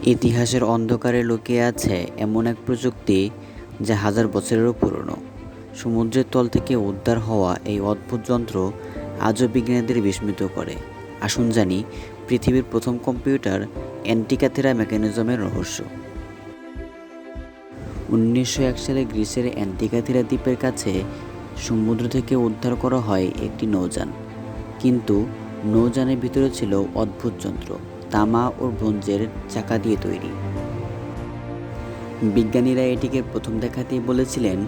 ইতিহাসের অন্ধকারে লুকিয়ে আছে এমন এক প্রযুক্তি যা হাজার বছরেরও পুরনো। সমুদ্রের তল থেকে উদ্ধার হওয়া এই অদ্ভুত যন্ত্র আজও বিজ্ঞানীদের বিস্মিত করে। আসুন জানি পৃথিবীর প্রথম কম্পিউটার অ্যান্টিক্যাথেরা মেকানিজমের রহস্য। 1901 সালে গ্রিসের অ্যান্টিক্যাথেরা দ্বীপের কাছে সমুদ্র থেকে উদ্ধার করা হয় একটি নৌযান। কিন্তু নৌযানের ভিতরে ছিল অদ্ভুত যন্ত্র, তামা ও ব্রোঞ্জের চাকা দিয়ে তৈরি। বিজ্ঞানীরা এটিকে প্রথম দেখাতেই বলেছিলেন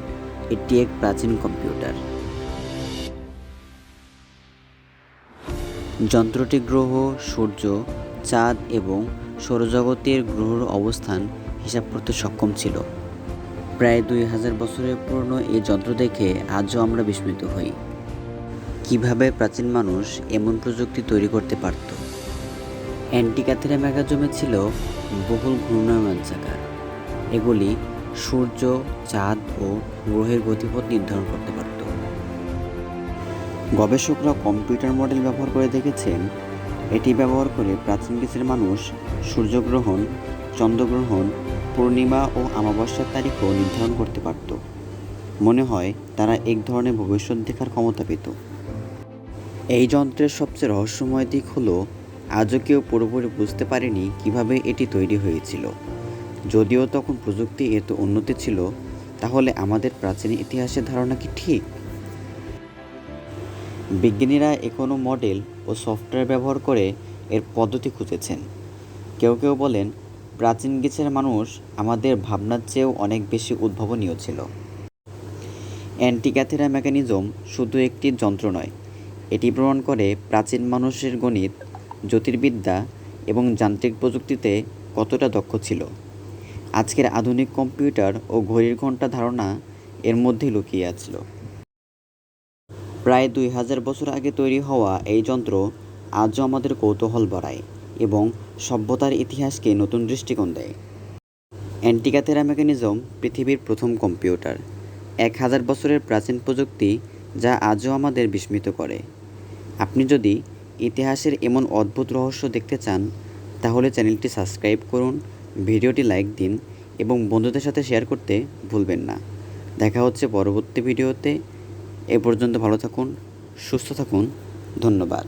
এটি এক প্রাচীন কম্পিউটার। যন্ত্রটি গ্রহ, সূর্য, চাঁদ এবং সৌরজগতের গ্রহের অবস্থান হিসাব করতে সক্ষম ছিল। প্রায় 2000 বছরের পুরনো এই যন্ত্র দেখে আজও আমরা বিস্মিত হই। কিভাবে প্রাচীন মানুষ এমন প্রযুক্তি তৈরি করতে পারত? অ্যান্টিক্যাথেরা মেকানিজমে ছিল বহুল ঘূর্ণায়মান চাকা। এগুলি সূর্য, চাঁদ ও গ্রহের গতিপথ নির্ধারণ করতে পারত। গবেষকরা কম্পিউটার মডেল ব্যবহার করে দেখেছেন এটি ব্যবহার করে প্রাচীন গ্রিসের মানুষ সূর্যগ্রহণ, চন্দ্রগ্রহণ, পূর্ণিমা ও অমাবস্যার তারিখও নির্ধারণ করতে পারত। মনে হয় তারা এক ধরনের ভবিষ্যৎ দেখার ক্ষমতা পেত। এই যন্ত্রের সবচেয়ে রহস্যময় দিক হলো আজও কেউ পুরোপুরি বুঝতে পারেনি কিভাবে এটি তৈরি হয়েছিল। যদিও তখন প্রযুক্তি এত উন্নতি ছিল, তাহলে আমাদের প্রাচীন ইতিহাসের ধারণা কি ঠিক? বিজ্ঞানীরা এখনও মডেল ও সফটওয়্যার ব্যবহার করে এর পদ্ধতি খুঁজেছেন। কেউ কেউ বলেন প্রাচীন গ্রিসের মানুষ আমাদের ভাবনার চেয়েও অনেক বেশি উদ্ভাবনীয় ছিল। অ্যান্টিক্যাথেরা মেকানিজম শুধু একটি যন্ত্র নয়, এটি প্রমাণ করে প্রাচীন মানুষের গণিত, জ্যোতির্বিদ্যা এবং যান্ত্রিক প্রযুক্তিতে কতটা দক্ষ ছিল। আজকের আধুনিক কম্পিউটার ও ঘড়ির ঘণ্টা ধারণা এর মধ্যেই লুকিয়ে আছিল। প্রায় 2000 বছর আগে তৈরি হওয়া এই যন্ত্র আজও আমাদের কৌতূহল বাড়ায় এবং সভ্যতার ইতিহাসকে নতুন দৃষ্টিকোণ দেয়। অ্যান্টিক্যাথেরা মেকানিজম পৃথিবীর প্রথম কম্পিউটার, 1000 বছরের প্রাচীন প্রযুক্তি যা আজও আমাদের বিস্মিত করে। আপনি যদি ইতিহাসের এমন অদ্ভুত রহস্য দেখতে চান, তাহলে চ্যানেলটি সাবস্ক্রাইব করুন, ভিডিওটি লাইক দিন এবং বন্ধুদের সাথে শেয়ার করতে ভুলবেন না। দেখা হচ্ছে পরবর্তী ভিডিওতে। এ পর্যন্ত ভালো থাকুন, সুস্থ থাকুন। ধন্যবাদ।